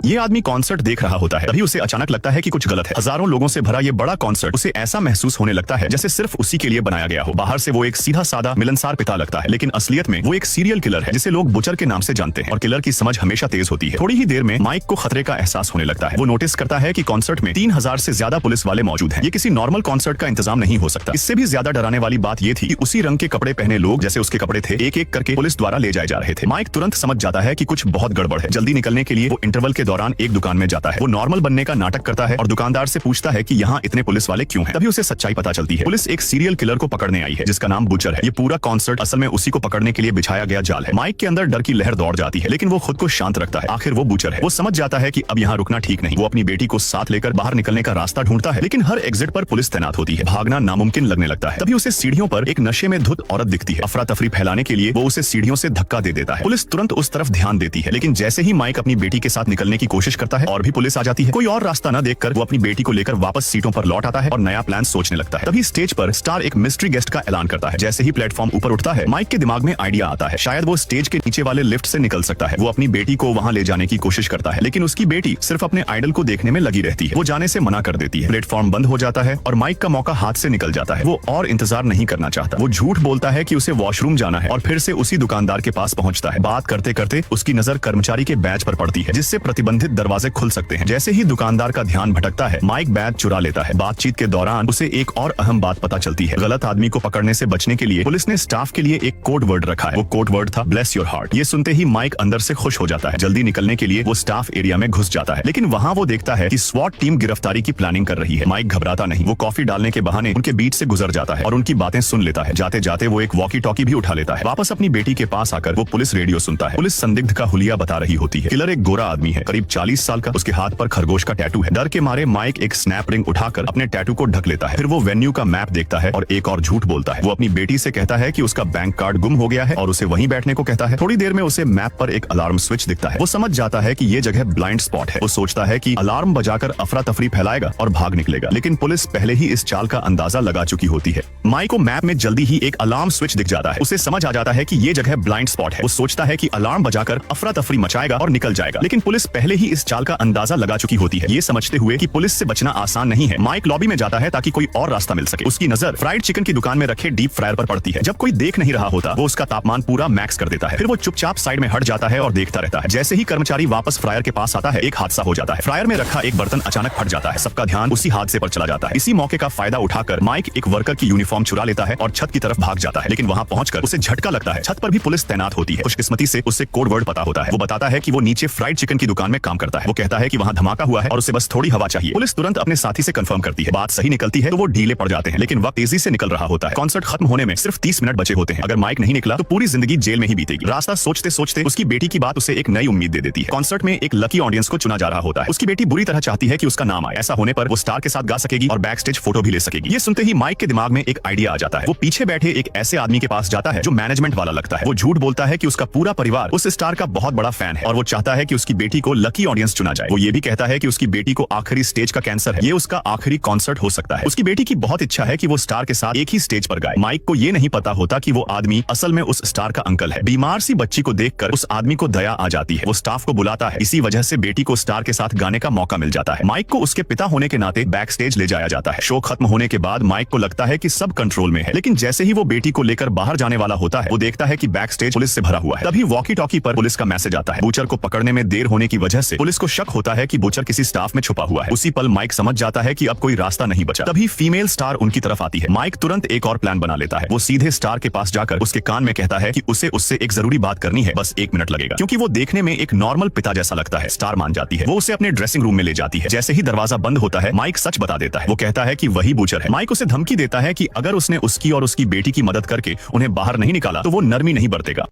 ये आदमी कॉन्सर्ट देख रहा होता है, तभी उसे अचानक लगता है कि कुछ गलत है। हजारों लोगों से भरा ये बड़ा कॉन्सर्ट उसे ऐसा महसूस होने लगता है जैसे सिर्फ उसी के लिए बनाया गया हो। बाहर से वो एक सीधा साधा मिलनसार पिता लगता है, लेकिन असलियत में वो एक सीरियल किलर है जिसे लोग बुचर के नाम से जानते हैं। और किलर की समझ हमेशा तेज होती है। थोड़ी ही देर में माइक को खतरे का एहसास होने लगता है। वो नोटिस करता है कि कॉन्सर्ट में 3000 से ज्यादा पुलिस वाले मौजूद हैं। ये किसी नॉर्मल कॉन्सर्ट का इंतजाम नहीं हो सकता। इससे भी ज्यादा डराने वाली बात ये थी कि उसी रंग के कपड़े पहने लोग जैसे उसके कपड़े थे एक एक करके पुलिस द्वारा ले जाए जा रहे थे। माइक तुरंत समझ जाता है कि कुछ बहुत गड़बड़ है। जल्दी निकलने के लिए वो इंटरवल के दौरान एक दुकान में जाता है। वो नॉर्मल बनने का नाटक करता है और दुकानदार से पूछता है कि यहाँ इतने पुलिस वाले क्यों हैं। तभी उसे सच्चाई पता चलती है। पुलिस एक सीरियल किलर को पकड़ने आई है जिसका नाम बुचर है। ये पूरा कॉन्सर्ट असल में उसी को पकड़ने के लिए बिछाया गया जाल है। माइक के अंदर डर की लहर दौड़ जाती है, लेकिन वो खुद को शांत रखता है। आखिर वो बुचर है। वो समझ जाता है कि अब यहाँ रुकना ठीक नहीं। वो अपनी बेटी को साथ लेकर बाहर निकलने का रास्ता ढूंढता है, लेकिन हर एग्जिट पर पुलिस तैनात होती है। भागना नामुमकिन लगने लगता है। तभी उसे सीढ़ियों पर एक नशे में धुत औरत दिखती है। अफरा तफरी फैलाने के लिए वो उसे सीढ़ियों से धक्का दे देता है। पुलिस तुरंत उस तरफ ध्यान देती है, लेकिन जैसे ही माइक अपनी बेटी के साथ निकलने की कोशिश करता है और भी पुलिस आ जाती है। कोई और रास्ता न देखकर वो अपनी बेटी को लेकर वापस सीटों पर लौट आता है और नया प्लान सोचने लगता है। तभी स्टेज पर स्टार एक मिस्ट्री गेस्ट का ऐलान करता है। जैसे ही प्लेटफॉर्म ऊपर उठता है, माइक के दिमाग में आइडिया आता है। शायद वो स्टेज के नीचे वाले लिफ्ट से निकल सकता है। वो अपनी बेटी को वहां ले जाने की कोशिश करता है, लेकिन उसकी बेटी सिर्फ अपने आइडल को देखने में लगी रहती है। वो जाने से मना कर देती है। प्लेटफॉर्म बंद हो जाता है और माइक का मौका हाथ से निकल जाता है। वो और इंतजार नहीं करना चाहता। वो झूठ बोलता है कि उसे वॉशरूम जाना है और फिर से उसी दुकानदार के पास पहुंचता है। बात करते करते उसकी नजर कर्मचारी के बैज पर पड़ती है, जिससे प्रतिबंधित दरवाजे खुल सकते हैं। जैसे ही दुकानदार का ध्यान भटकता है, माइक बैज चुरा लेता है। बातचीत के दौरान उसे एक और अहम बात पता चलती है। गलत आदमी को पकड़ने से बचने के लिए पुलिस ने स्टाफ के लिए एक कोड वर्ड रखा है। वो कोड वर्ड था ब्लेस योर हार्ट। ये सुनते ही माइक अंदर से खुश हो जाता है। जल्दी निकलने के लिए वो स्टाफ एरिया में घुस जाता है, लेकिन वहाँ वो देखता है कि स्वॉट टीम गिरफ्तारी की प्लानिंग कर रही है। माइक घबराता नहीं। वो कॉफी डालने के बहाने उनके बीच से गुजर जाता है और उनकी बातें सुन लेता है। जाते जाते वो एक वॉकी टॉकी भी उठा लेता है। वापस अपनी बेटी के पास आकर वो पुलिस रेडियो सुनता है। पुलिस संदिग्ध का हुलिया बता रही होती है। किलर एक गोरा आदमी है, करीब 40 साल का। उसके हाथ पर खरगोश का टैटू है। डर के मारे माइक एक स्नैप रिंग उठाकर अपने टैटू को ढक लेता है। फिर वो वेन्यू का मैप देखता है और एक और झूठ बोलता है। वो अपनी बेटी से कहता है कि उसका बैंक कार्ड गुम हो गया है और उसे वहीं बैठने को कहता है। थोड़ी देर में उसे मैप पर एक अलार्म स्विच दिखता है। वो समझ जाता है कि ये जगह ब्लाइंड स्पॉट है। वो सोचता है कि अलार्म बजाकर अफरा तफरी फैलाएगा और भाग निकलेगा, लेकिन पुलिस पहले ही इस चाल का अंदाजा लगा चुकी होती है। माइक को मैप में जल्दी ही एक अलार्म स्विच दिख जाता है। उसे समझ आ जाता है कि ये जगह ब्लाइंड स्पॉट है। वो सोचता है कि अलार्म बजाकर अफरा तफरी मचाएगा और निकल जाएगा, लेकिन पुलिस पहले ही इस चाल का अंदाजा लगा चुकी होती है। ये समझते हुए कि पुलिस से बचना आसान नहीं है, माइक लॉबी में जाता है ताकि कोई और रास्ता मिल सके। उसकी नजर फ्राइड चिकन की दुकान में रखे डीप फ्रायर पर पड़ती है। जब कोई देख नहीं रहा होता, वो उसका तापमान पूरा मैक्स कर देता है। फिर वो चुपचाप साइड में हट जाता है और देखता रहता है। जैसे ही कर्मचारी वापस फ्रायर के पास आता है, एक हादसा हो जाता है। फ्रायर में रखा एक बर्तन अचानक फट जाता है। सबका ध्यान उसी हादसे पर चला जाता है। इसी मौके का फायदा उठाकर माइक एक वर्कर की यूनिफॉर्म चुरा लेता है और छत की तरफ भाग जाता है, लेकिन वहां पहुंचकर उसे झटका लगता है। छत पर भी पुलिस तैनात होती है। खुशकिस्मती से उसे कोड वर्ड पता होता है। वो बताता है कि वो नीचे फ्राइड चिकन की दुकान में काम करता है। वो कहता है कि वहां धमाका हुआ है और उसे बस थोड़ी हवा चाहिए। पुलिस तुरंत अपने साथी से कंफर्म करती है। बात सही निकलती है तो वो ढीले पड़ जाते हैं, लेकिन वक्त तेजी से निकल रहा होता है। कॉन्सर्ट खत्म होने में सिर्फ 30 मिनट बचे होते हैं। अगर माइक नहीं निकला तो पूरी जिंदगी जेल में ही बीतेगी। रास्ता सोचते सोचते उसकी बेटी की बात उसे एक नई उम्मीद दे देती है। कॉन्सर्ट में एक लकी ऑडियंस को चुना जा रहा होता है। उसकी बेटी बुरी तरह चाहती है कि उसका नाम आए। ऐसा होने पर वो स्टार के साथ गा सकेगी और बैक स्टेज फोटो भी ले सकेगी। ये सुनते ही माइक के दिमाग में एक आइडिया आ जाता है। वो पीछे बैठे एक ऐसे आदमी के पास जाता है जो मैनेजमेंट वाला लगता है। वो झूठ बोलता है कि उसका पूरा परिवार उस स्टार का बहुत बड़ा फैन है और वो चाहता है कि उसकी बेटी को लकी ऑडियंस चुना जाए। वो ये भी कहता है कि उसकी बेटी को आखिरी स्टेज का कैंसर है, ये उसका आखिरी कॉन्सर्ट हो सकता है। उसकी बेटी की बहुत इच्छा है कि वो स्टार के साथ एक ही स्टेज पर गाए। माइक को ये नहीं पता होता कि वो आदमी असल में उस स्टार का अंकल है। बीमार सी बच्ची को देखकर उस आदमी को दया आ जाती है। वो स्टाफ को बुलाता है। इसी वजह से बेटी को स्टार के साथ गाने का मौका मिल जाता है। माइक को उसके पिता होने के नाते बैक स्टेज ले जाया जाता है। शो खत्म होने के बाद माइक को लगता है कि सब कंट्रोल में है, लेकिन जैसे ही वो बेटी को लेकर बाहर जाने वाला होता है, वो देखता है कि बैक स्टेज पुलिस से भरा हुआ है। तभी वॉकी टॉकी पर पुलिस का मैसेज आता है। बुचर को पकड़ने में देर होने की वजह से पुलिस को शक होता है कि बुचर किसी स्टाफ में छुपा हुआ है। उसी पल माइक समझ जाता है कि अब कोई रास्ता नहीं बचा। तभी फीमेल स्टार उनकी तरफ आती है। माइक तुरंत एक और प्लान बना लेता है। वो सीधे स्टार के पास जाकर उसके कान में कहता है कि उसे उससे एक जरूरी बात करनी है, बस 1 मिनट लगेगा। क्योंकि वो देखने में एक नॉर्मल पिता जैसा लगता है। स्टार मान जाती है। वो उसे अपने ड्रेसिंग रूम में ले जाती है। जैसे ही दरवाजा बंद होता है, माइक सच बता देता है। वो कहता है कि वही बुचर है। माइक उसे धमकी देता है कि अगर उसने उसकी और उसकी बेटी की मदद करके उन्हें बाहर नहीं निकाला तो वो नरमी नहीं बरतेगा।